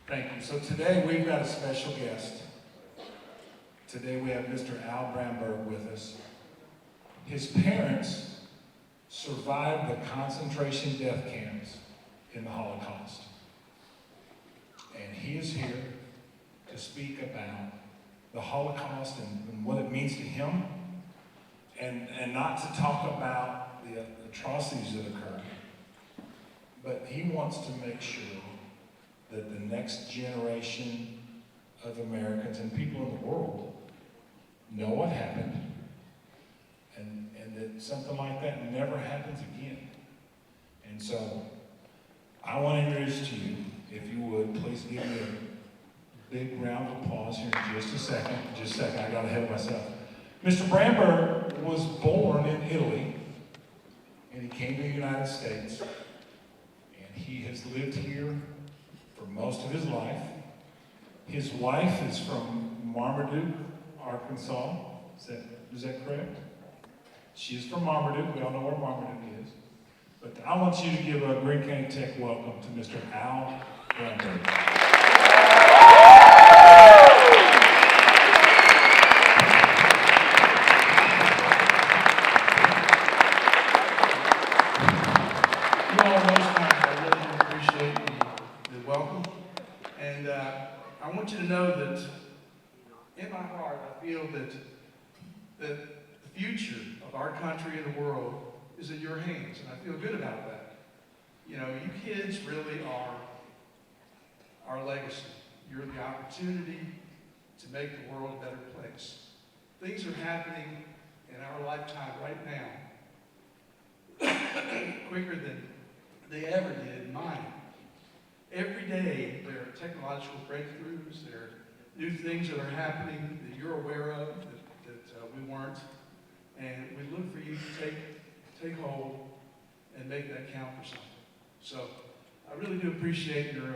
Thank you. So today we've got a special guest. Today we have Mr. Al Bromberg with us. His parents survived the concentration death camps in the Holocaust. And he is here to speak about the Holocaust and what it means to him, and not to talk about the atrocities that occurred. But he wants to make sure that the next generation of Americans and people in the world know what happened, and that something like that never happens again. And so, I want to introduce to you, if you would, please give me a big round of applause here in just a second. I got ahead of myself. Mr. Bromberg was born in Italy, and he came to the United States, and he has lived here for most of his life. His wife is from Marmaduke, Arkansas. Is that correct? She's from Marmaduke. We all know where Marmaduke is. But I want you to give a Greene County Tech welcome to Mr. Al Bromberg. I want you to know that in my heart, I feel that the future of our country and the world is in your hands, and I feel good about that. You know, you kids really are our legacy. You're the opportunity to make the world a better place. Things are happening in our lifetime right now quicker than they ever did in mine. Every day there are technological breakthroughs, there are new things that are happening that you're aware of that we weren't, and we look for you to take hold and make that count for something. So I really do appreciate your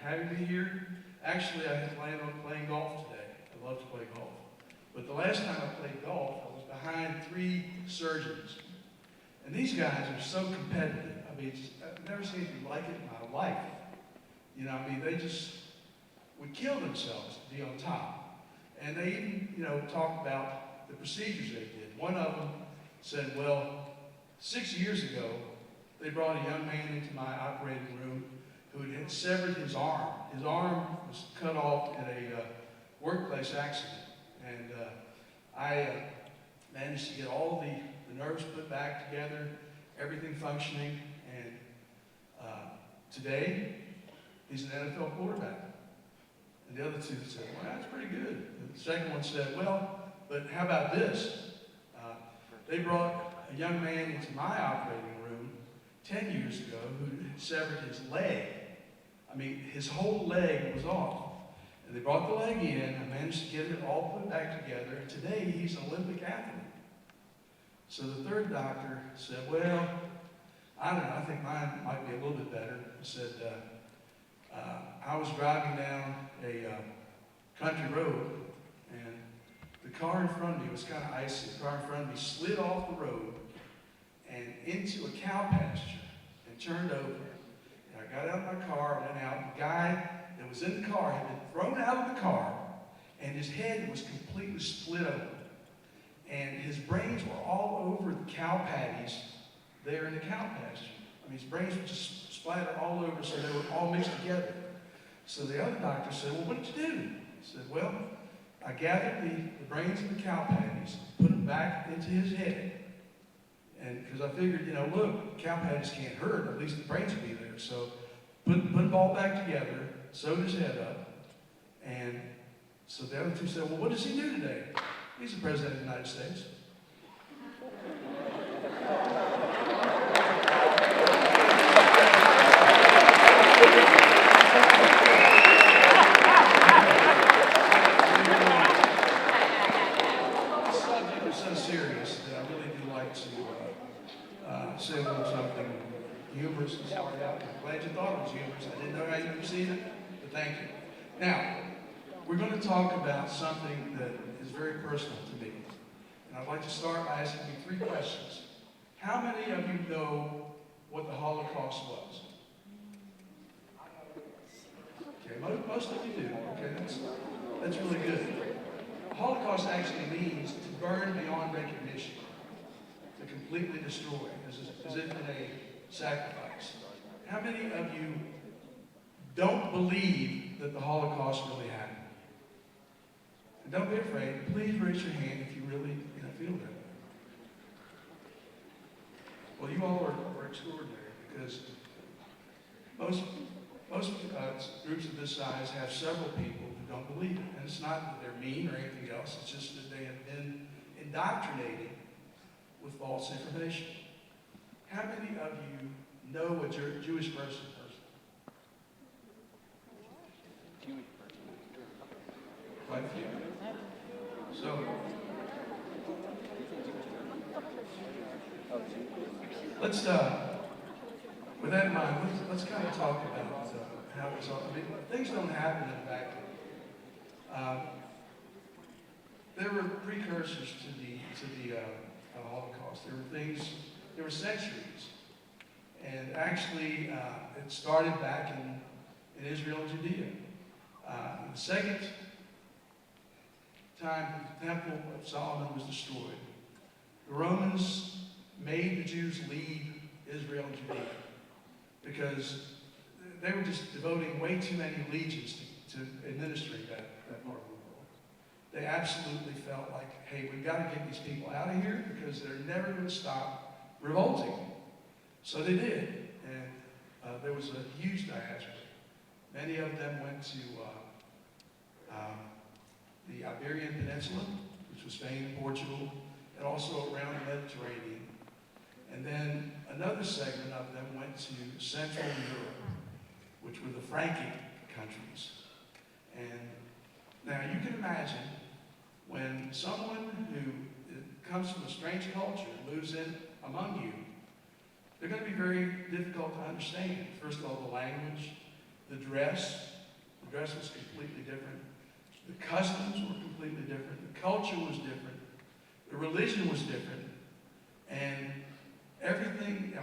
having me here. Actually, I had planned on playing golf today. I love to play golf. But the last time I played golf, I was behind 3 surgeons. And these guys are so competitive. I mean, I've never seen anything like it in my life. You know, I mean, they just would kill themselves to be on top. And they even, you know, talked about the procedures they did. One of them said, well, 6 years ago, they brought a young man into my operating room who had severed his arm. His arm was cut off in a workplace accident. And I managed to get all the nerves put back together, everything functioning. And today, he's an NFL quarterback. And the other 2 said, well, that's pretty good. And the second one said, well, but how about this? They brought a young man into my operating room 10 years ago who severed his leg. I mean, his whole leg was off. And they brought the leg in. I managed to get it all put back together. And today, he's an Olympic athlete. So the third doctor said, well, I don't know, I think mine might be a little bit better. He said, I was driving down a country road, and the car in front of me was kind of icy. The car in front of me slid off the road and into a cow pasture and turned over. And I got out of my car, went out. The guy that was in the car had been thrown out of the car, and his head was completely split open. And his brains were all over the cow patties there in the cow pasture. I mean, his brains were just splattered all over, so they were all mixed together. So the other doctor said, well, what did you do? He said, well, I gathered the brains of the cow patties, put them back into his head. And because I figured, you know, look, cow patties can't hurt, at least the brains will be there. So put them all back together, sewed his head up. And so the other 2 said, well, what does he do today? He's the President of the United States. The subject is so serious that I really do like to say a little something humorous to start out. I'm glad you thought it was humorous. I didn't know how you received it, but thank you. Now, we're going to talk about something that is very personal to me. And I'd like to start by asking you 3 questions. How many of you know what the Holocaust was? Most of you do. Okay, that's really good. The Holocaust actually means to burn beyond recognition, to completely destroy, as if in a sacrifice. How many of you don't believe that the Holocaust really happened? And don't be afraid. Please raise your hand if you really feel that way. Well, you all are extraordinary, because most groups of this size have several people who don't believe it. And it's not that they're mean or anything else. It's just that they have been indoctrinated with false information. How many of you know a Jewish person? Quite a few. So, let's, with that in mind, let's kind of talk about how this all, I mean, things don't happen in a vacuum. There were precursors to the Holocaust. There were centuries. And actually, it started back in Israel and Judea. The second time the Temple of Solomon was destroyed, the Romans made the Jews leave Israel and Judea because they were just devoting way too many legions to administering that part of the world. They absolutely felt like, hey, we've got to get these people out of here because they're never going to stop revolting. So they did, and there was a huge diaspora. Many of them went to the Iberian Peninsula, which was Spain, Portugal, and also around the Mediterranean. And then another segment of them went to Central Europe, which were the Frankic countries. And now you can imagine when someone who comes from a strange culture moves in among you, they're going to be very difficult to understand. First of all, the language, the dress. The dress was completely different. The customs were completely different. The culture was different. The religion was different. And everything,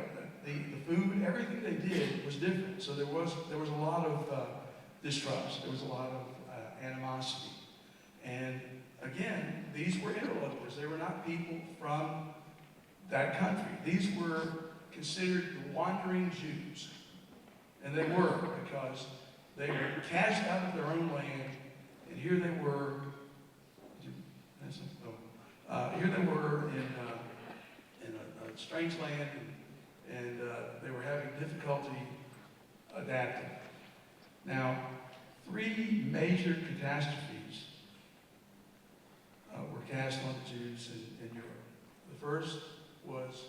the food, everything they did was different. So there was a lot of distrust. There was a lot of animosity. And again, these were interlopers. They were not people from that country. These were considered the wandering Jews. And they were, because they were cast out of their own land, and here they were. Here they were in a strange land, and they were having difficulty adapting. Now, 3 major catastrophes were cast on the Jews in Europe. The first was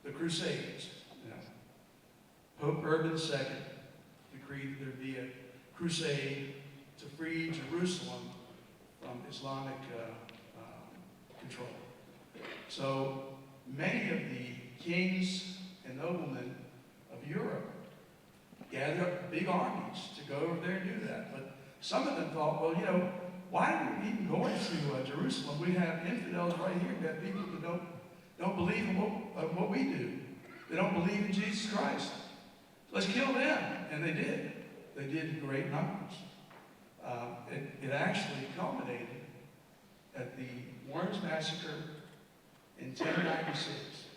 the Crusades. Pope Urban II decreed there be a crusade to free Jerusalem from Islamic control. So many of the kings and noblemen of Europe gathered up big armies to go over there and do that. But some of them thought, well, why are we even going to Jerusalem? We have infidels right here. We have people who don't believe in what we do. They don't believe in Jesus Christ. Let's kill them. And they did. They did in great numbers. It actually culminated at the Worms Massacre in 1096.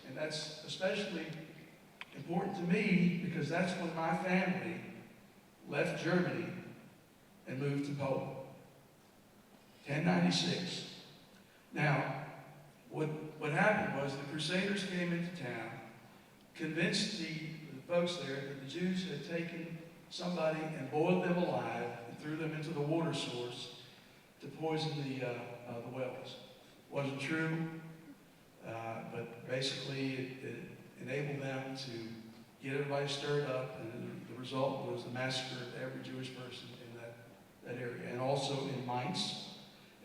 And that's especially important to me because that's when my family left Germany and moved to Poland. 1096. Now, what happened was the Crusaders came into town, convinced the folks there that the Jews had taken somebody and boiled them alive and threw them into the water source to poison the wells. Wasn't true, but basically it enabled them to get everybody stirred up, and the result was the massacre of every Jewish person in that area, and also in Mainz,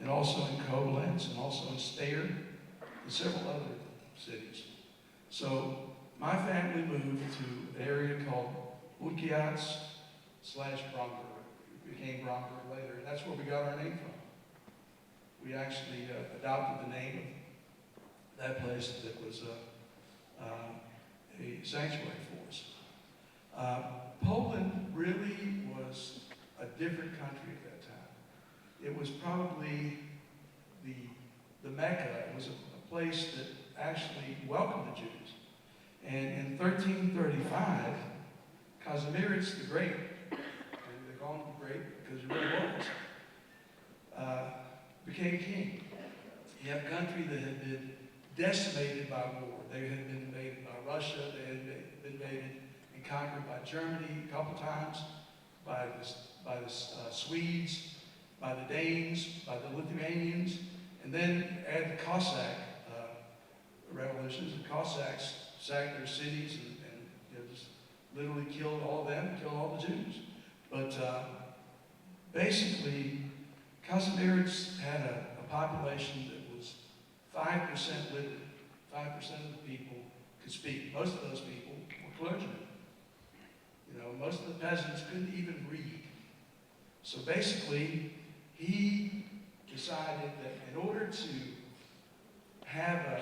and also in Koblenz, and also in Steyr, and several other cities. So my family moved to an area called Utkiats / Bromberg. It became Bromberg later, and that's where we got our name from. We actually adopted the name of that place that was a sanctuary for us. Poland really was a different country at that time. It was probably the Mecca. It was a place that actually welcomed the Jews. And in 1335, Kazimierz the Great, and they call him the Great because he really was, became king. You have a country that had been decimated by war. They had been invaded by Russia. They had been invaded and conquered by Germany a couple times, by the Swedes, by the Danes, by the Lithuanians, and then add the Cossack revolutions. The Cossacks sacked their cities and just literally killed all of them, killed all the Jews. But basically, Kazimierz had a population that was 5% literate. 5% of the people could speak. Most of those people were clergymen. Most of the peasants couldn't even read. So basically, he decided that in order to have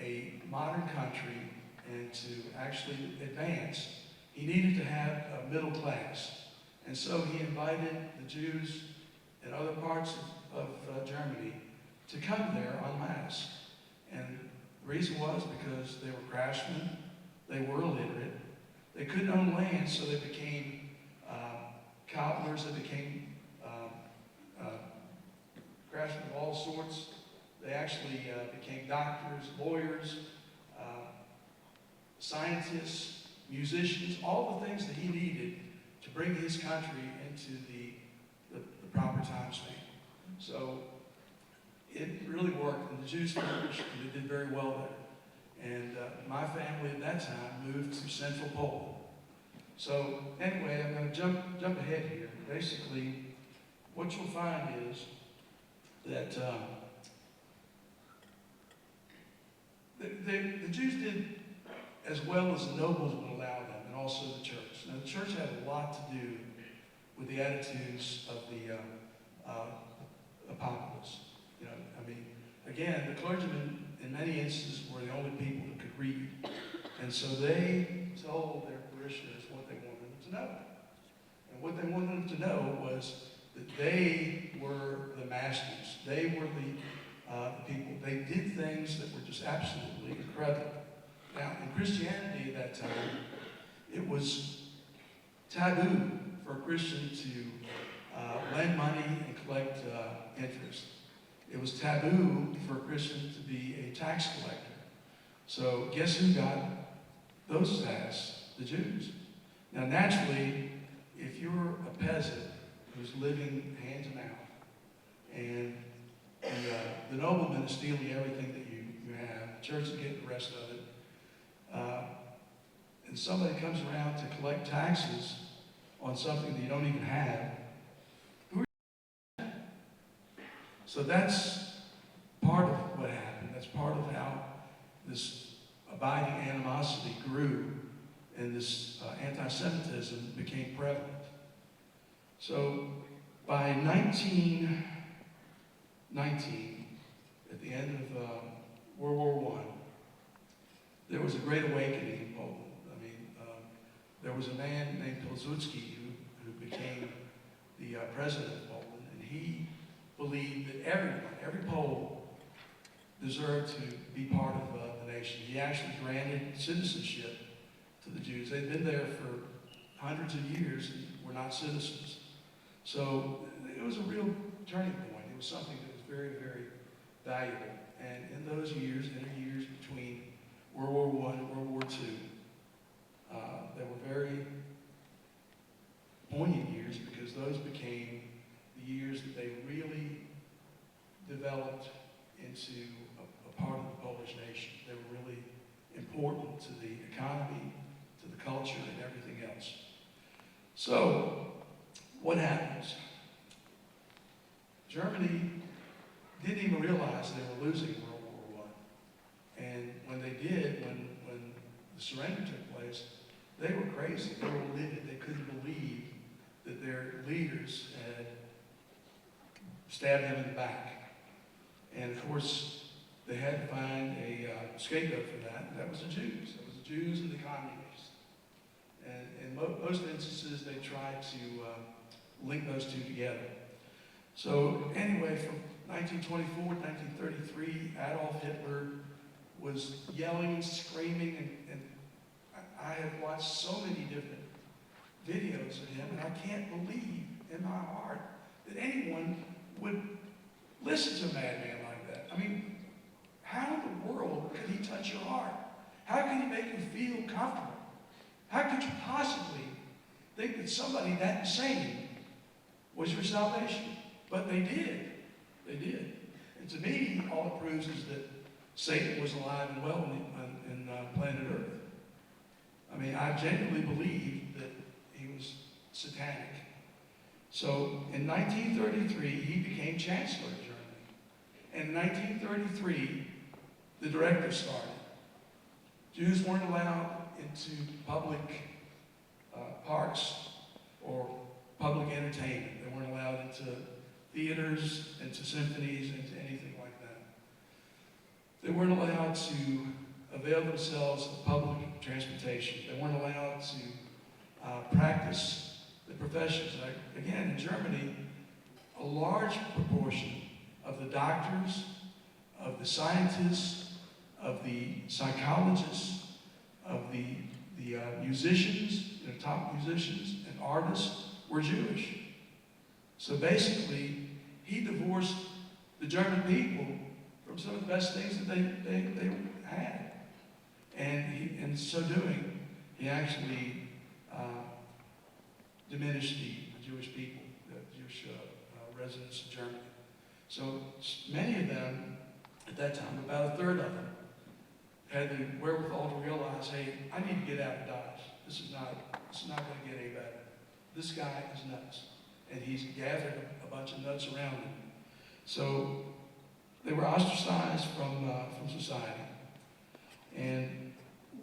a modern country and to actually advance, he needed to have a middle class. And so he invited the Jews in other parts of Germany to come there en masse. And the reason was because they were craftsmen, they were illiterate, they couldn't own land, so they became cobblers, they became craftsmen of all sorts. They actually became doctors, lawyers, scientists, musicians, all the things that he needed to bring his country into the proper time span. So it really worked, and the Jews flourished, and they did very well there. And my family at that time moved to central Poland. So anyway, I'm going to jump ahead here. Basically, what you'll find is that the Jews did as well as the nobles would allow them, and also the church. Now, the church had a lot to do with the attitudes of the populace. Again, the clergymen, in many instances, were the only people that could read. And so they told their parishioners what they wanted them to know. And what they wanted them to know was that they were the masters. They were the people. They did things that were just absolutely incredible. Now, in Christianity at that time, it was taboo for a Christian to lend money and collect interest. It was taboo for a Christian to be a tax collector. So guess who got those status? The Jews. Now naturally, if you're a peasant who's living hand to mouth, and the nobleman is stealing everything that you have, the church is getting the rest of it, and somebody comes around to collect taxes on something that you don't even have, who are you? So that's part of what happened. That's part of how this abiding animosity grew and this anti-Semitism became prevalent. So by 1919, at the end of World War I, there was a great awakening in Poland. There was a man named Pilsudski who became the president of Poland, and he believed that every Pole deserved to be part of the nation. He actually granted citizenship to the Jews. They'd been there for hundreds of years and were not citizens. So it was a real turning point. It was something that was very, very valuable. And in those years, in the years between World War I and World War II, they were very poignant years because those became the years that they really developed into a part of the Polish nation. They were really important to the economy, to the culture, and everything else. So, what happens? Germany didn't even realize they were losing World War I. And when they did, when the surrender took place, they were crazy. They were livid. They couldn't believe that their leaders had stabbed them in the back. And of course, they had to find a scapegoat for that, and that was the Jews. It was the Jews and the communists. And in most instances, they tried to link those two together. So anyway, from 1924 to 1933, Adolf Hitler was yelling and screaming, and I have watched so many different videos of him, and I can't believe in my heart that anyone would listen to a madman like that. I mean, how in the world could he touch your heart? How could he make you feel comfortable? How could you possibly think that somebody that insane was your salvation? But they did. They did. And to me, all it proves is that Satan was alive and well in planet Earth. I mean, I genuinely believe that he was satanic. So in 1933, he became Chancellor of Germany. And in 1933, the directive started. Jews weren't allowed into public parks or public entertainment. They weren't allowed into theaters, into symphonies, into anything like that. They weren't allowed to avail themselves of public transportation. They weren't allowed to practice the professions. Again, in Germany, a large proportion of the doctors, of the scientists, of the psychologists, of the musicians, top musicians and artists were Jewish. So basically, he divorced the German people from some of the best things that they had. And in so doing, he actually diminished the Jewish people, the Jewish residents of Germany. So many of them, at that time, about a third of them, had the wherewithal to realize, hey, I need to get out of Dodge. This is not going to get any better. This guy is nuts. And he's gathered a bunch of nuts around him. So they were ostracized from society. And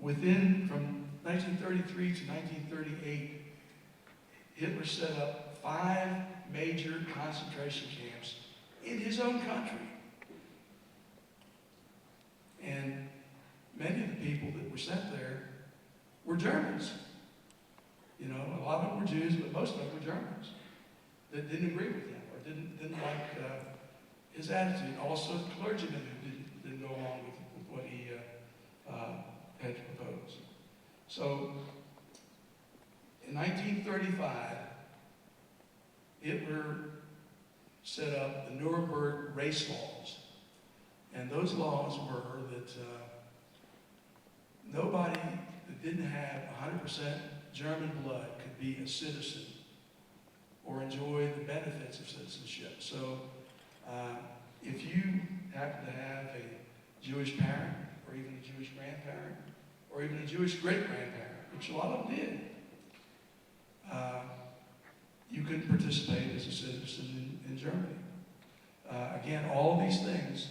from 1933 to 1938, Hitler set up 5 major concentration camps in his own country. And many of the people that were sent there were Germans. You know, a lot of them were Jews, but most of them were Germans that didn't agree with him or didn't like his attitude. Also, the clergymen who didn't go along with what he had proposed. So, in 1935, Hitler set up the Nuremberg race laws. And those laws were that nobody that didn't have 100% German blood could be a citizen or enjoy the benefits of citizenship. So if you happen to have a Jewish parent, or even a Jewish grandparent, or even a Jewish great-grandparent, which a lot of them did, you couldn't participate as a citizen in Germany. Again, all these things,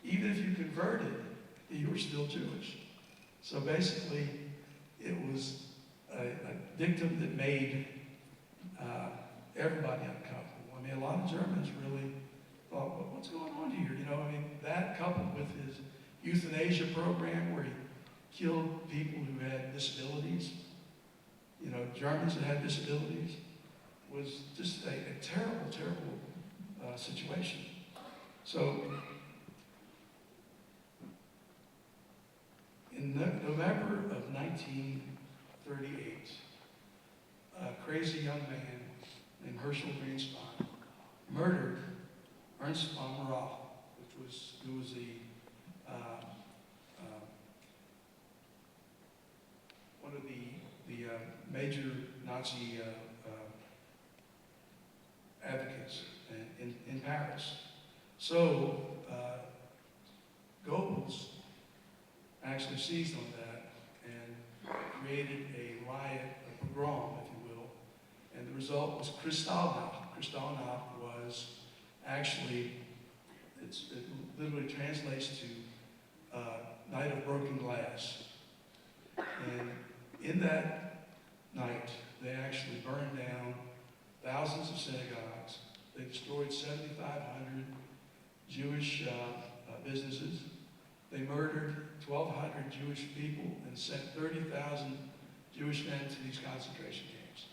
even if you converted, you were still Jewish. So basically, it was a dictum that made everybody uncomfortable. I mean, a lot of Germans really thought, well, what's going on here? You know, I mean, that coupled with his euthanasia program where he killed people who had disabilities, you know, Germans that had disabilities, was just a terrible, terrible situation. So, in November of 1938, a crazy young man named Herschel Greene murdered Ernst von Marat, who was the one of the major Nazi advocates in Paris. So Goebbels actually seized on that and created a riot, a pogrom, if you will. And the result was Kristallnacht. Kristallnacht was actually, it literally translates to Night of Broken Glass. And in that night, they actually burned down thousands of synagogues. They destroyed 7,500 Jewish businesses. They murdered 1,200 Jewish people and sent 30,000 Jewish men to these concentration camps.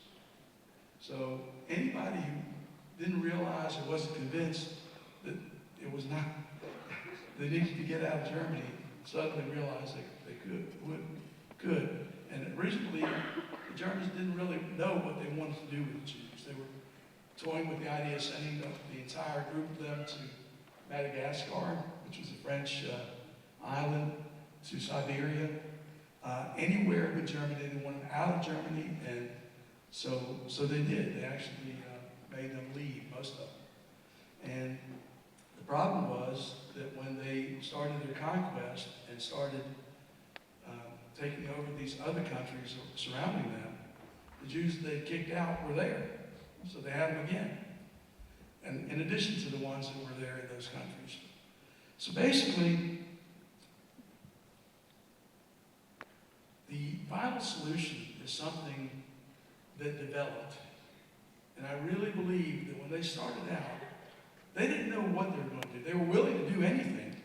So anybody who didn't realize or wasn't convinced that it was not, they needed to get out of Germany, suddenly realized they could. And originally, the Germans didn't really know what they wanted to do with the Jews. They were toying with the idea of sending the entire group of them to Madagascar, which was a French island, to Siberia, anywhere but Germany. They didn't want them out of Germany, and so they did. They actually made them leave, most of them. And the problem was that when they started their conquest and started taking over these other countries surrounding them, the Jews they kicked out were there. So they had them again. And in addition to the ones that were there in those countries. So basically, the final solution is something that developed. And I really believe that when they started out, they didn't know what they were going to do. They were willing to do anything,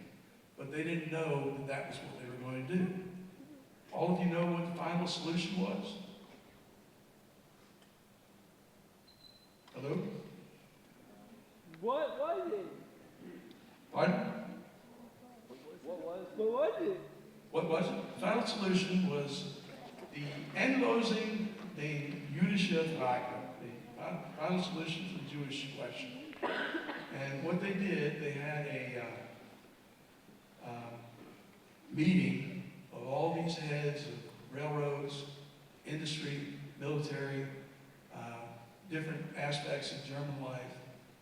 but they didn't know that that was what they were going to do. All of you know what the final solution was? Hello? What was it? Pardon? What was it? What was it? The final solution was the Endlösung der jüdischen Frage, the final solution to the Jewish question. And what they did, they had a meeting of all these heads of railroads, industry, military, different aspects of German life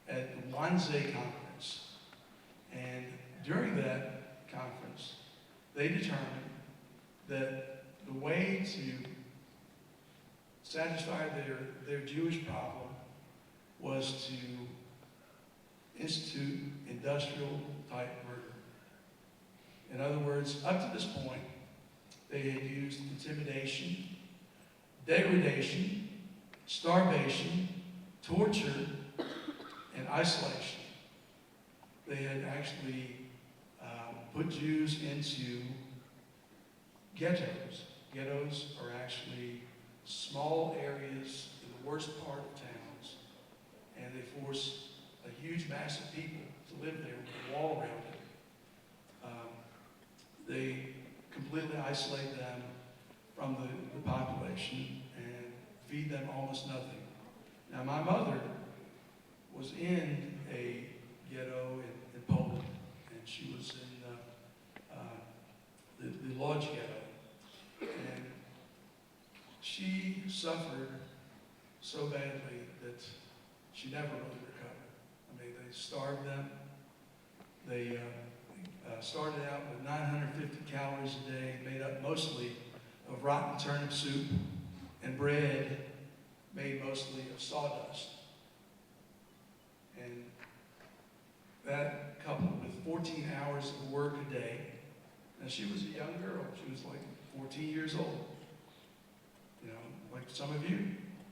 at the Wannsee Conference. And during that conference, they determined that the way to satisfy their Jewish problem was to institute industrial type murder. In other words, up to this point, they had used intimidation, degradation, starvation, torture, and isolation. They had actually put Jews into ghettos. Ghettos are actually small areas in the worst part of towns, and they force a huge mass of people to live there with a wall around it. They completely isolate them from the population and feed them almost nothing. Now, my mother was in a ghetto in Poland, and she was in the Lodz ghetto. And she suffered so badly that she never really recovered. I mean, they starved them. They started out with 950 calories a day, made up mostly of rotten turnip soup and bread made mostly of sawdust. And that coupled with 14 hours of work a day. Now, she was a young girl. She was like 14 years old. You know, like some of you,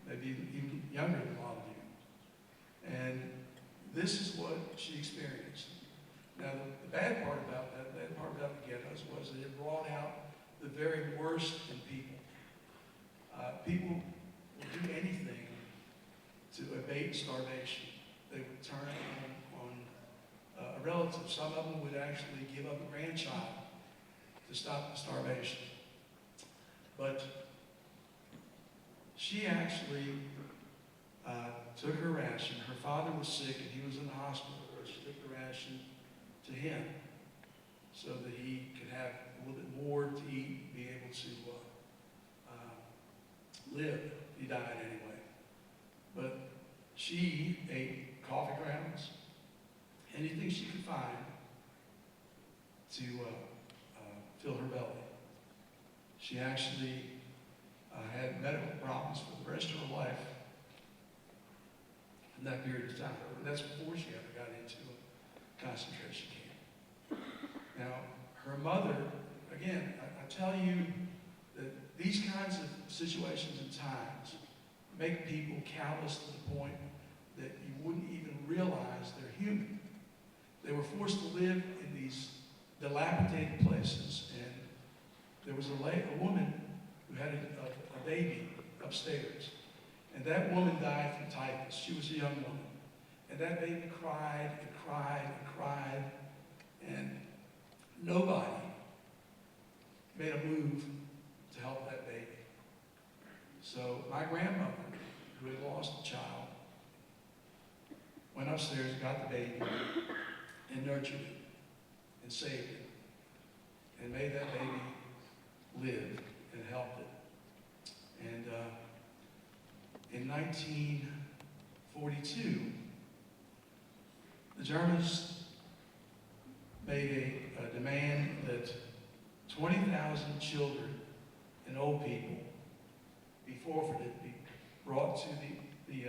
maybe even younger than a lot of you. And this is what she experienced. Now, the bad part about that, the bad part about the ghettos was that it brought out the very worst in people. People would do anything to abate starvation. They would turn on a relative. Some of them would actually give up a grandchild to stop the starvation. But she actually took her ration. Her father was sick and he was in the hospital. She took the ration to him so that he could have a little bit more to eat, be able to live. He died anyway. But she ate coffee grounds, anything she could find to fill her belly. She actually had medical problems for the rest of her life in that period of time. And that's before she ever got into a concentration camp. Now, her mother, again, I tell you that these kinds of situations and times make people callous to the point that you wouldn't even realize they're human. They were forced to live in these dilapidated places, and there was a woman who had a baby upstairs, And that woman died from typhus. She was a young woman. And that baby cried and cried and cried. And nobody made a move to help that baby. So my grandmother, who had lost a child, went upstairs, got the baby, and nurtured it, and saved it, and made that baby live and helped it. And in 1942, the Germans made a demand that 20,000 children and old people be forfeited, be brought to the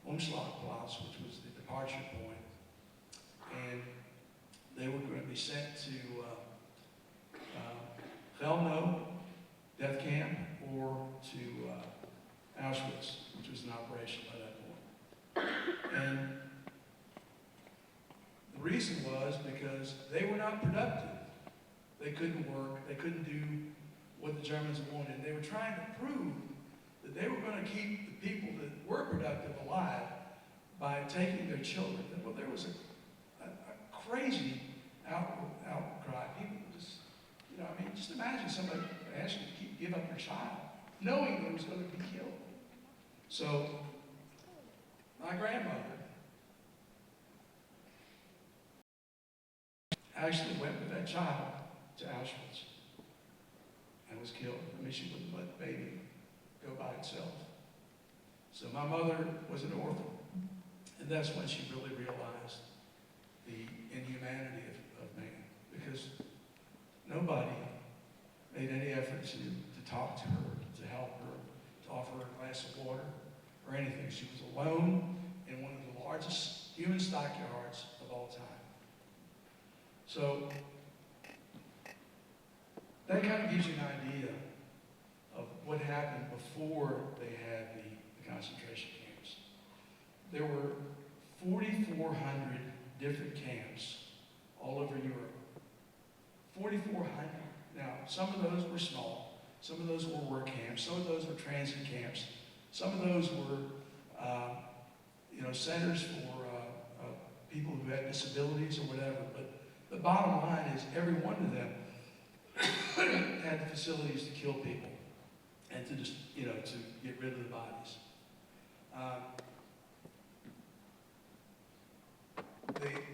Umschlagplatz, which was the departure point, and they were going to be sent to Felno, death camp, or to Auschwitz, which was an operation by that point. And the reason was because they were not productive. They couldn't work. They couldn't do what the Germans wanted. They were trying to prove that they were going to keep the people that were productive alive by taking their children. Well, there was a crazy outcry. People just, just imagine somebody asking you to give up your child, knowing it was going to be killed. So, my grandmother actually went with that child to Auschwitz and was killed. She wouldn't let the baby go by itself. So my mother was an orphan, and that's when she really realized the inhumanity of man, because nobody made any effort to talk to her, to help her, to offer her a glass of water or anything. She was alone in one of the largest human stockyards of all time. So that kind of gives you an idea of what happened before they had the concentration camps. There were 4,400 different camps all over Europe. 4,400. Now, some of those were small. Some of those were work camps. Some of those were transit camps. Some of those were, centers for people who had disabilities or whatever. But the bottom line is every one of them had the facilities to kill people and to just, to get rid of the bodies.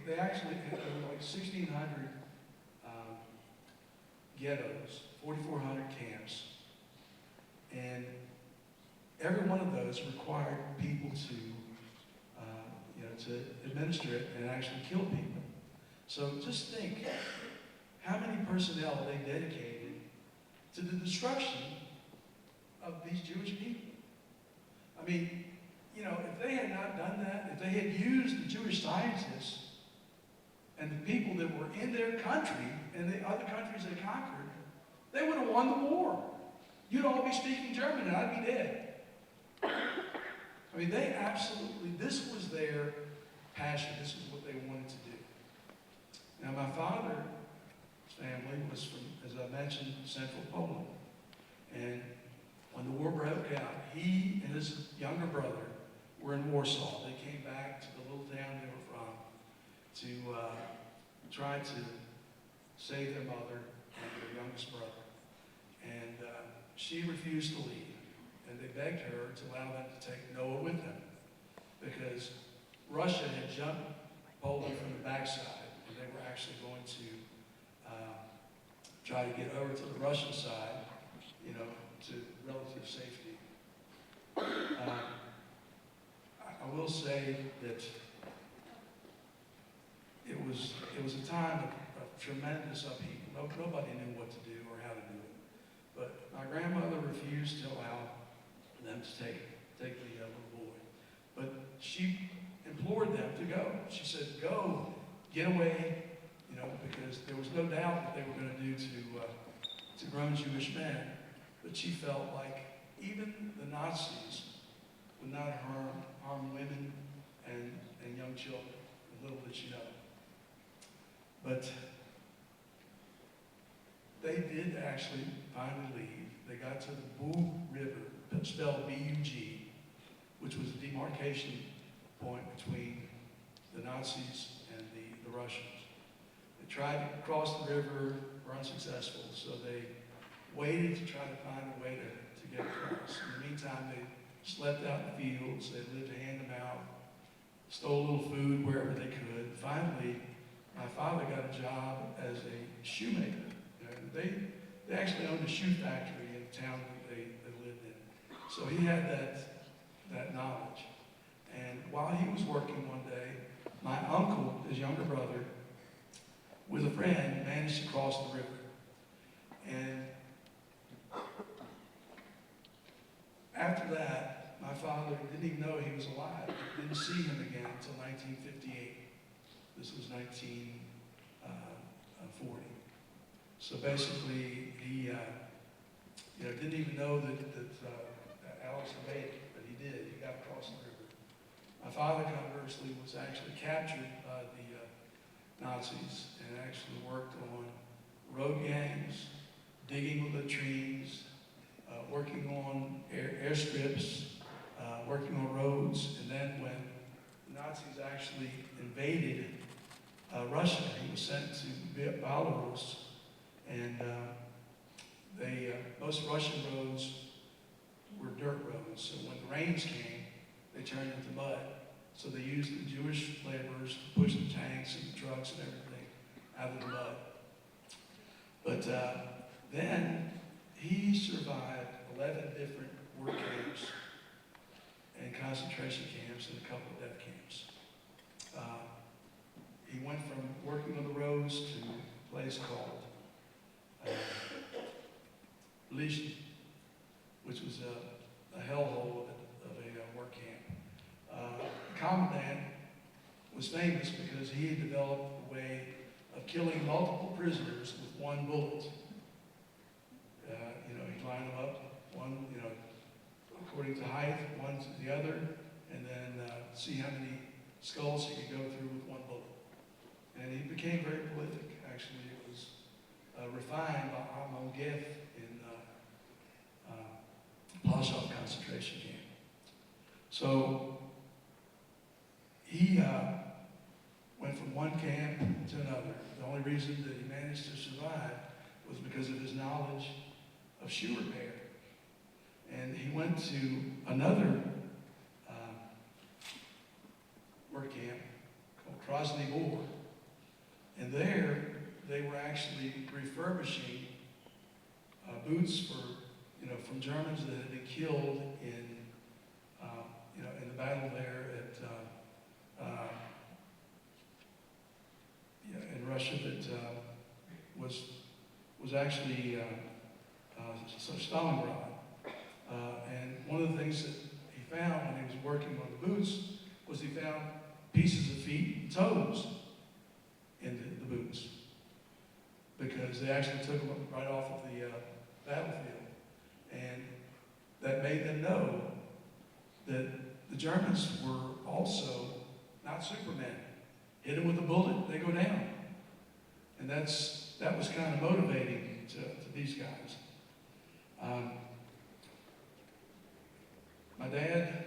They actually, there were like 1,600 ghettos, 4,400 camps, and every one of those required people to administer it and actually kill people. So just think how many personnel they dedicated to the destruction of these Jewish people. I mean, if they had not done that, if they had used the Jewish scientists and the people that were in their country and the other countries they conquered, they would have won the war. You'd all be speaking German and I'd be dead. I mean, they absolutely, this was their passion. This was what they wanted to do. Now, my father's family was from, as I mentioned, Central Poland. And when the war broke out, he and his younger brother were in Warsaw. They came back to the little town they were from to try to save their mother and their youngest brother. And she refused to leave. And they begged her to allow them to take Noah with them, because Russia had jumped Poland from the backside, and they were actually going to try to get over to the Russian side, to relative safety. I will say that it was a time of tremendous upheaval. Nobody knew what to do or how to do it. But my grandmother refused to allow them to take the little boy. But she implored them to go. She said, go, get away, because there was no doubt what they were going to do to grown Jewish men. But she felt like even the Nazis would not harm women and young children, little did she know. But they did actually finally leave. They got to the Bug River, spelled B-U-G, which was a demarcation point between the Nazis and the Russians. They tried to cross the river, were unsuccessful, so they waited to try to find a way to get across. In the meantime, they slept out in the fields, they lived hand to mouth, stole a little food wherever they could. Finally, my father got a job as a shoemaker. You know, they actually owned a shoe factory in the town that they lived in. So he had that knowledge. And while he was working one day, my uncle, his younger brother, with a friend, managed to cross the river. And after that, my father didn't even know he was alive. Didn't see him again until 1958. This was 1940. So basically, he didn't even know that Alex had made it, but he did. He got across the river. My father, conversely, was actually captured by the Nazis and actually worked on road gangs, digging latrines, working on airstrips, working on roads. And then when the Nazis actually invaded Russia, he was sent to Belarus, and most Russian roads were dirt roads. So when the rains came, they turned into mud. So they used the Jewish laborers to push the tanks and the trucks and everything out of the mud. But then he survived 11 different work camps and concentration camps and a couple of death camps. He went from working on the roads to a place called Escalation, which was a hellhole of a work camp. The commandant was famous because he had developed a way of killing multiple prisoners with one bullet. He'd line them up, one, according to height, one to the other, and then see how many skulls he could go through with one bullet. And he became very prolific. Actually, it was refined by Armand Geff in Plaszow concentration camp. So he went from one camp to another. The only reason that he managed to survive was because of his knowledge of shoe repair. And he went to another work camp called Krasny Bor. And there, they were actually refurbishing boots from Germans that had been killed in the battle there in Russia that was actually Stalingrad. And one of the things that he found when he was working on the boots was he found pieces of feet and toes in the boots, because they actually took them right off of the battlefield. And that made them know that the Germans were also not Superman. Hit them with a bullet, they go down. And that was kind of motivating to these guys. My dad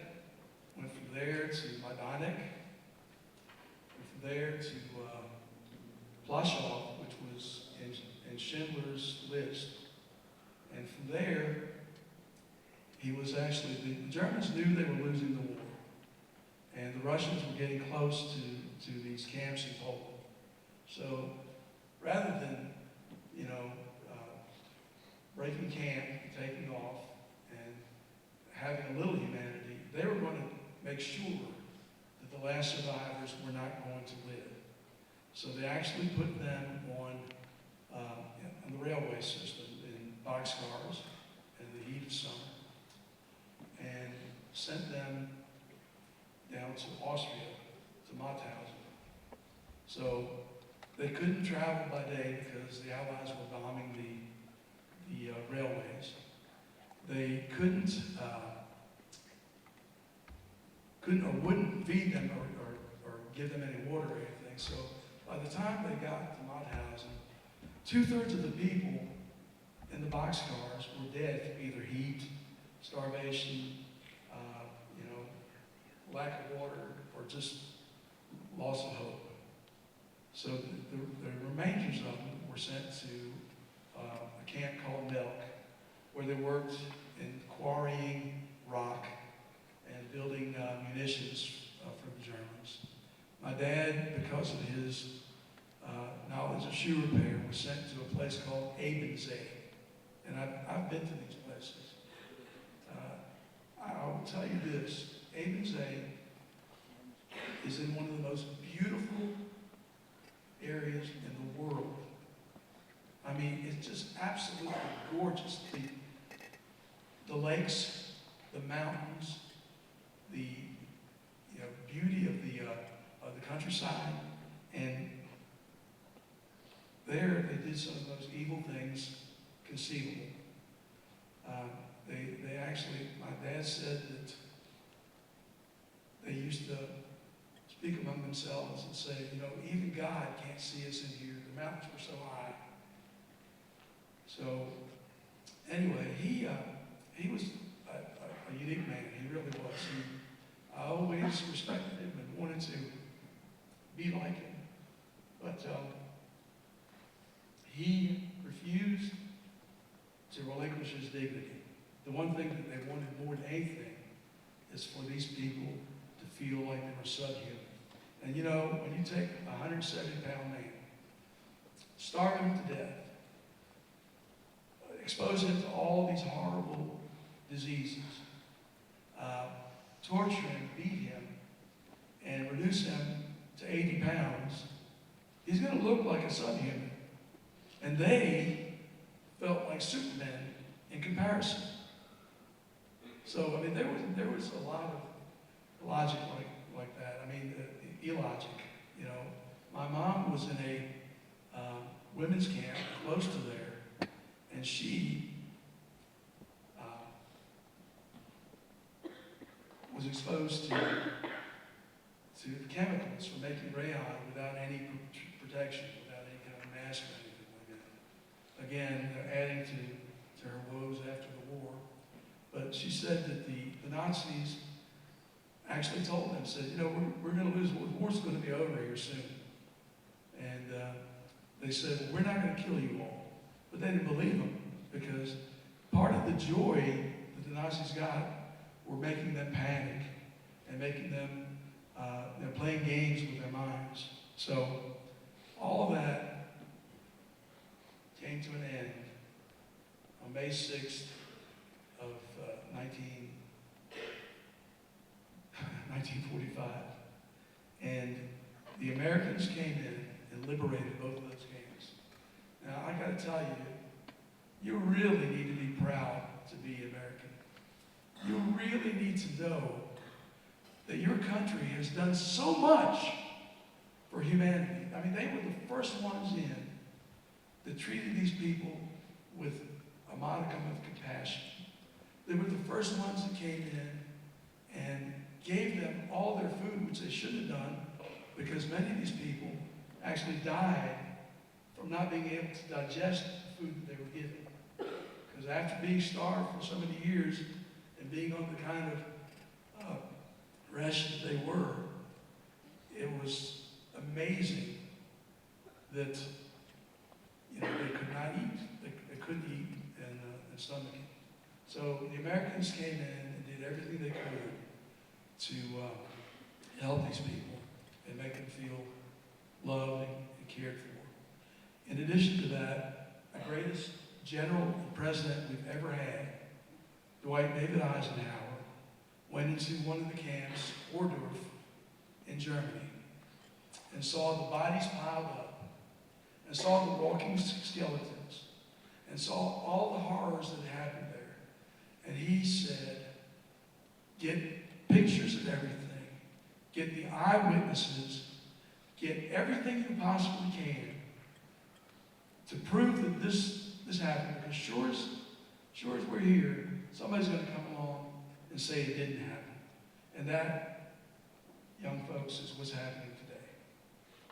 went from there to Majdanek, went from there to Plaszow, which was in Schindler's List. And from there, he was actually, the Germans knew they were losing the war. And the Russians were getting close to these camps in Poland. So rather than, breaking camp, taking off, and having a little humanity, they were going to make sure that the last survivors were not going to live. So they actually put them on the railway system in boxcars in the heat of summer, and sent them down to Austria, to Mauthausen. So they couldn't travel by day because the Allies were bombing the railways. They couldn't or wouldn't feed them or give them any water or anything. So by the time they got to Mauthausen, 2/3 of the people in the boxcars were dead from either heat starvation, lack of water, or just loss of hope. So the remainders of them were sent to a camp called Milk, where they worked in quarrying rock and building munitions for the Germans. My dad, because of his knowledge of shoe repair, was sent to a place called Ebensee. And I've been to these places. I will tell you this, Ebensee is in one of the most beautiful areas in the world. I mean, it's just absolutely gorgeous. The lakes, the mountains, the beauty of the countryside, and there they did some of the most evil things conceivable. They actually, my dad said that they used to speak among themselves and say, even God can't see us in here. The mountains were so high. So anyway, he was a unique man. He really was. I always respected him and wanted to be like him. But he refused to relinquish his dignity. The one thing that they wanted more than anything is for these people to feel like they were subhuman. And when you take a 170-pound man, starve him to death, expose him to all these horrible diseases, torture him, beat him, and reduce him to 80 pounds, he's going to look like a subhuman. And they felt like Superman in comparison. So, I mean, there was a lot of logic like that. I mean, illogic, My mom was in a women's camp close to there, and she was exposed to chemicals for making rayon without any protection, without any kind of mask or anything like that. Again, adding to her woes after the war. But she said that the Nazis actually told them, said, we're going to lose, the war's going to be over here soon. And they said, well, we're not going to kill you all. But they didn't believe them, because part of the joy that the Nazis got were making them panic and making them playing games with their minds. So all of that came to an end on May 6th of 1945. And the Americans came in and liberated both of those camps. Now, I got to tell you, you really need to be proud to be American. You really need to know that your country has done so much for humanity. I mean, they were the first ones in that treated these people with a modicum of compassion. They were the first ones that came in and gave them all their food, which they shouldn't have done, because many of these people actually died from not being able to digest the food that they were given. Because after being starved for so many years and being on the kind of ration that they were, it was amazing that they could not eat. They couldn't eat and stomach it. So the Americans came in and did everything they could to help these people and make them feel loved and cared for. In addition to that, the greatest general and president we've ever had, Dwight David Eisenhower, went into one of the camps, Ohrdruf, in Germany, and saw the bodies piled up, and saw the walking skeletons, and saw all the horrors that happened there. And he said, get pictures of everything, get the eyewitnesses, get everything you possibly can to prove that this happened, because sure as we're here, somebody's going to come along and say it didn't happen. And that, young folks, is what's happening today.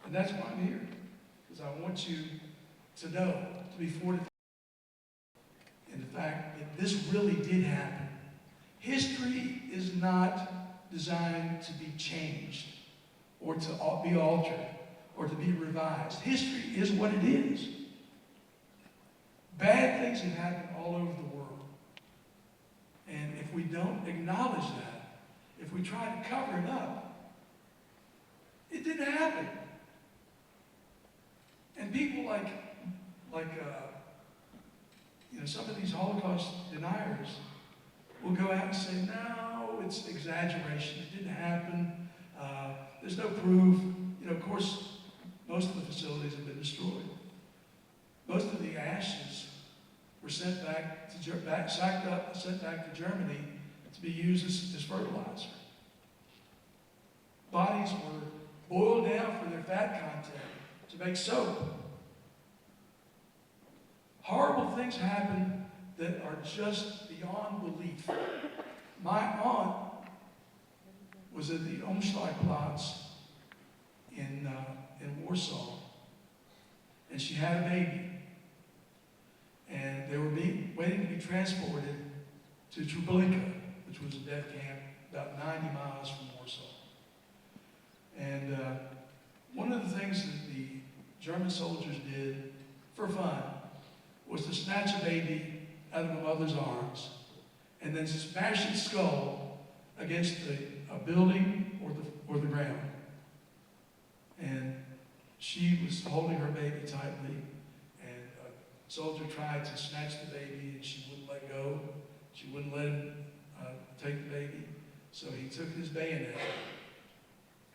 And that's why I'm here, because I want you to know, to be fortified in the fact that this really did happen. History is not designed to be changed or to be altered or to be revised. History is what it is. Bad things have happened all over the world. And if we don't acknowledge that, if we try to cover it up, it didn't happen. And people like some of these Holocaust deniers will go out and say, no, it's exaggeration. It didn't happen. There's no proof. Of course, most of the facilities have been destroyed. Most of the ashes were sent back to sacked up, sent back to Germany to be used as fertilizer. Bodies were boiled down for their fat content to make soap. Horrible things happen that are just beyond belief. My aunt was at the Umschlagplatz in Warsaw, and she had a baby. And they were waiting to be transported to Treblinka, which was a death camp about 90 miles from Warsaw. And one of the things that the German soldiers did for fun was to snatch a baby out of a mother's arms and then smash its skull against a building or the ground. And she was holding her baby tightly, and a soldier tried to snatch the baby, and she wouldn't let go. She wouldn't let him take the baby. So he took his bayonet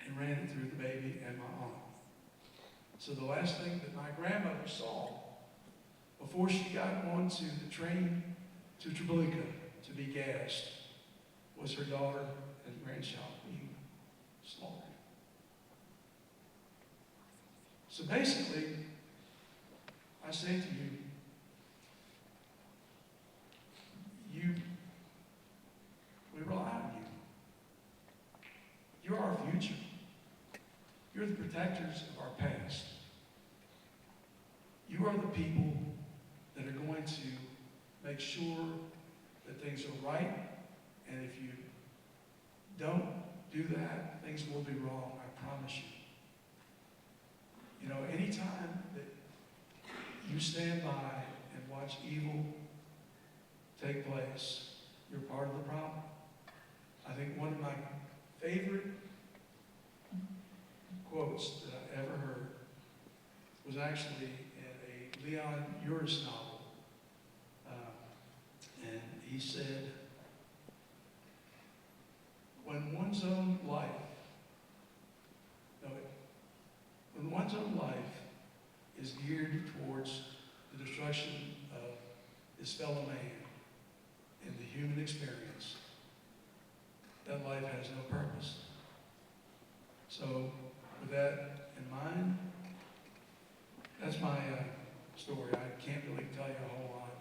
and ran it through the baby and my aunt. So the last thing that my grandmother saw before she got onto the train to Treblinka to be gassed was her daughter and grandchild being slaughtered. So basically, I say to you, we rely on you. You're our future. You're the protectors of our past. You are the people that are going to make sure that things are right, and if you don't do that, things will be wrong, I promise you. Anytime that you stand by and watch evil take place, you're part of the problem. I think one of my favorite quotes that I ever heard was actually in a Leon Uris novel. And he said, when one's own life is geared towards the destruction of his fellow man in the human experience, that life has no purpose. So with that in mind, that's my story. I can't really tell you a whole lot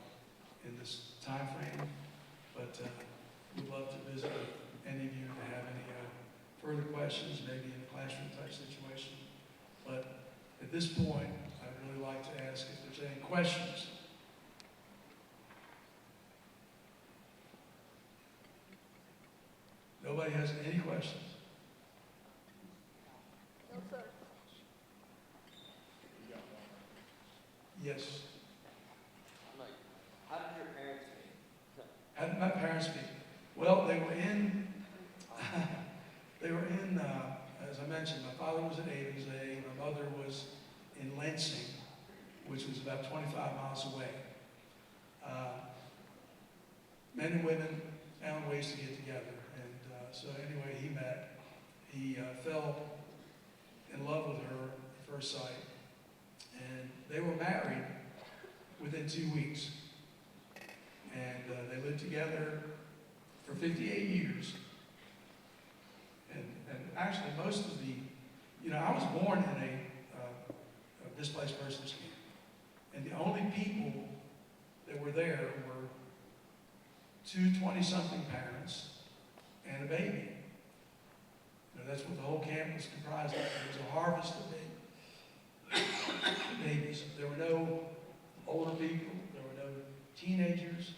in this time frame, but we'd love to visit with any of you to have any further questions, maybe in a classroom type situation. But at this point, I'd really like to ask if there's any questions. Nobody has any questions? No, sir. Yes. How did your parents meet? How did my parents meet? Well, they were in, as I mentioned, my father was in Aidensay, my mother was in Lansing, which was about 25 miles away. Men and women found ways to get together, and so anyway, he fell in love with her at first sight, and they were married within 2 weeks. And they lived together for 58 years. And actually most of the, I was born in a displaced persons camp. And the only people that were there were two 20-something parents and a baby. That's what the whole camp was comprised of. It was a harvest of babies. There were no older people. There were no teenagers.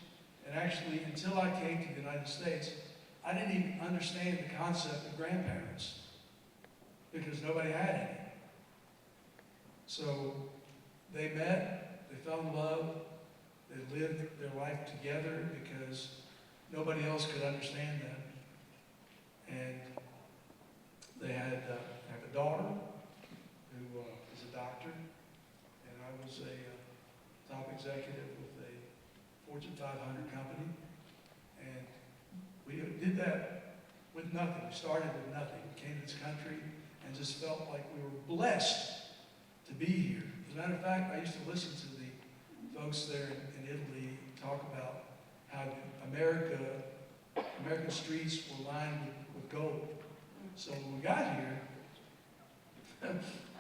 And actually, until I came to the United States, I didn't even understand the concept of grandparents because nobody had any. So they met, they fell in love, they lived their life together because nobody else could understand them. And they had a daughter who is a doctor, and I was a top executive with a Fortune 500 company. And we did that with nothing. We started with nothing. We came to this country and just felt like we were blessed to be here. As a matter of fact, I used to listen to the folks there in Italy talk about how American streets were lined with gold. So when we got here,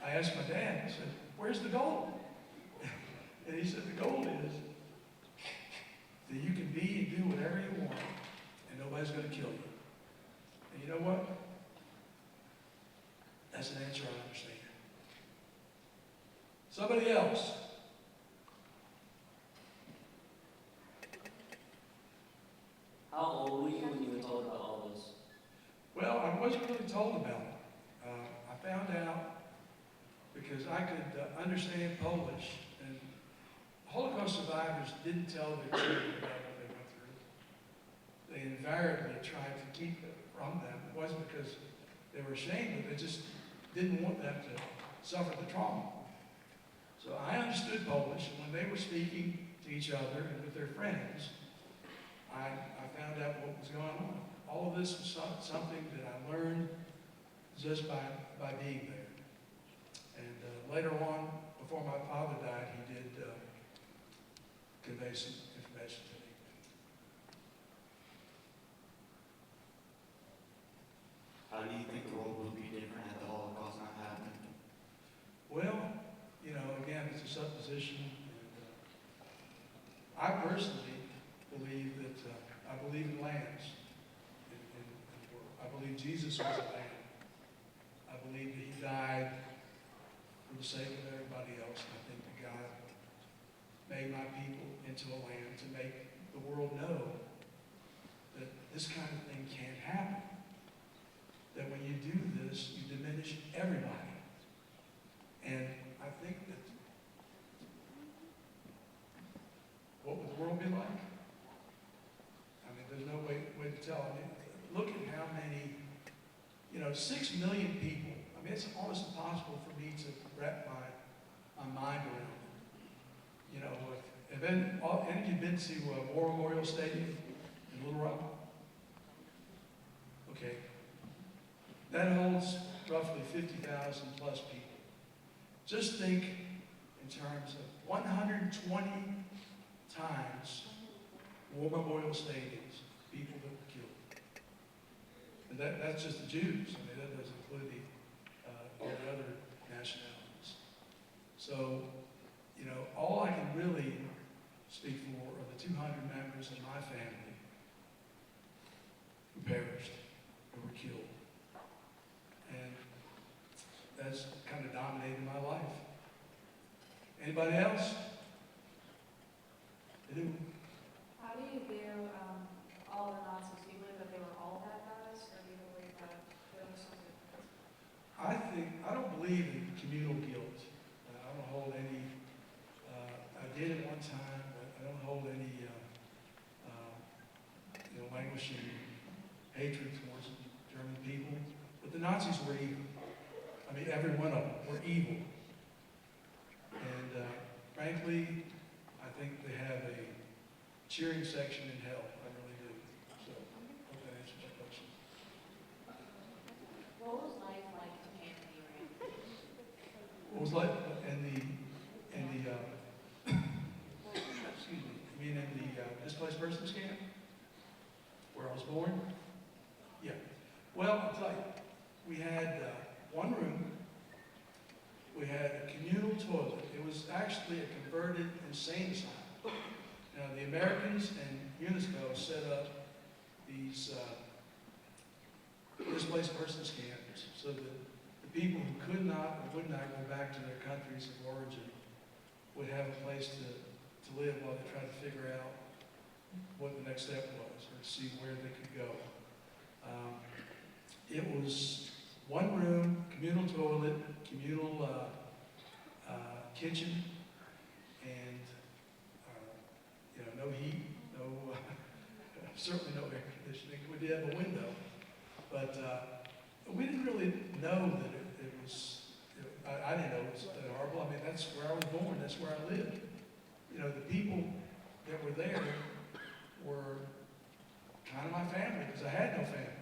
I asked my dad, I said, "Where's the gold?" And he said, "The gold is that you can be and do whatever you want, and nobody's going to kill you." And you know what? That's an answer I understand. Somebody else. How old were you when you were told about all this? Well, I wasn't really told about it. I found out because I could understand Polish, and Holocaust survivors didn't tell their children about what they went through. They invariably tried to keep it from them. It wasn't because they were ashamed, but they just didn't want them to suffer the trauma. So I understood Polish, and when they were speaking to each other and with their friends, I found out what was going on. All of this was something that I learned just by being there. And later on, before my father died, he did convey some information to me. How do you think the world would be different had the Holocaust not happened? Well, again, it's a supposition. And, I personally believe that I believe in lambs in the world. I believe Jesus was a lamb. I believe that he died for the sake of everybody else. I think that God made my people into a lamb to make the world know that this kind of thing can't happen. That when you do this, you diminish everybody. And I think that what would the world be like? I mean, there's no way to tell. I mean, look at how many, 6 million people. I mean, it's almost impossible for me to wrap my mind around it. Any of you been to War Memorial Stadium in Little Rock? Okay. That holds roughly 50,000 plus people. Just think in terms of 120 times War Memorial Stadiums, people that were killed. And that's just the Jews. I mean, that doesn't include all the other nationalities. So, all I can really speak for are the 200 members of my family who perished, who were killed. And that's kind of dominated my life. Anybody else? How do you view all the Nazis? Do you believe that they were all bad guys, or do you believe that there was something? I don't believe in communal guilt. I don't hold any, I did it one time, but I don't hold any, languishing hatred towards German people. But the Nazis were evil. I mean, every one of them were evil. And frankly, I think they have a cheering section in hell. I really do. So, hope that answers your question. What was life like in camp when you were in? What was like in the excuse me, you mean in the displaced persons camp? Where I was born? Yeah. Well, I'll tell you, we had one room. We had a communal toilet. It was actually a converted insane asylum. Now, the Americans and UNESCO set up these displaced persons camps so that the people who could not or would not go back to their countries of origin would have a place to live while they tried to figure out what the next step was or see where they could go. It was one room, communal toilet, communal kitchen, and no heat, no certainly no air conditioning. We did have a window, but we didn't really know that it was. I didn't know it was that horrible. I mean, that's where I was born. That's where I lived. The people that were there were kind of my family because I had no family.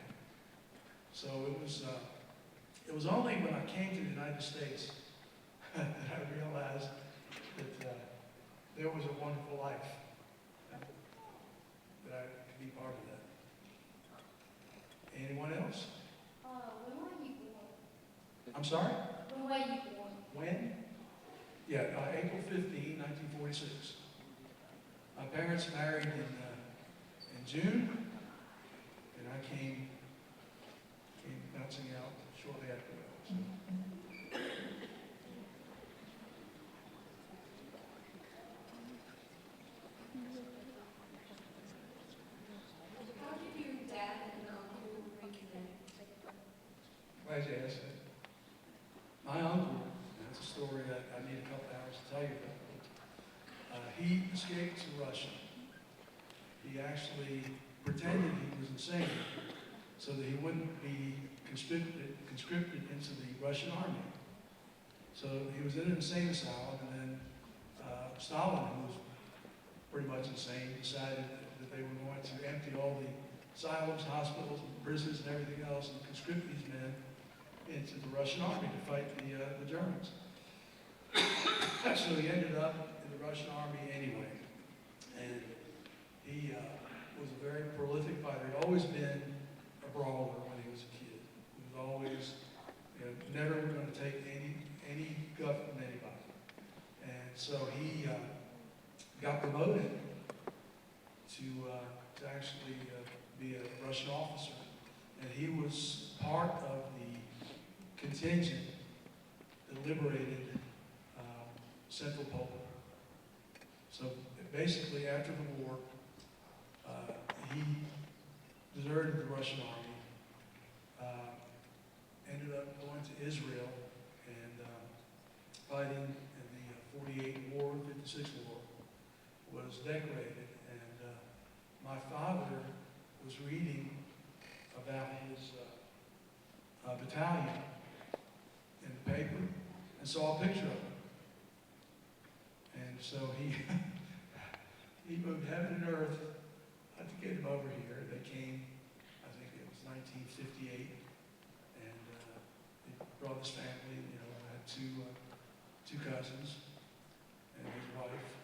So it was only when I came to the United States that I realized that there was a wonderful life, that I could be part of that. Anyone else? When were you born? I'm sorry? When were you born? When? Yeah, April 15, 1946. My parents married in June, and I came bouncing out shortly after that. How did your dad and uncle reconnect? Glad you asked that. My uncle, that's a story that I need a couple hours to tell you about. He escaped to Russia. He actually pretended he was insane so that he wouldn't be conscripted into the Russian army. So he was in an insane asylum, and then Stalin, who was pretty much insane, decided that they were going to empty all the asylums, hospitals, and prisons and everything else and conscript these men into the Russian army to fight the Germans. So he ended up in the Russian army anyway. And he was a very prolific fighter. He'd always been a brawler when he was a kid. He was always never going to take any guff from anybody. And so he got promoted to actually be a Russian officer. And he was part of the contingent that liberated Central Poland. So basically, after the war, he deserted the Russian army, ended up going to Israel and fighting in the 48 war, 56 war, was decorated. And my father was reading about his battalion in the paper and saw a picture of him. And so he moved heaven and earth to get him over here. They came, I think it was 1958, and he brought his family. I had two cousins and his wife.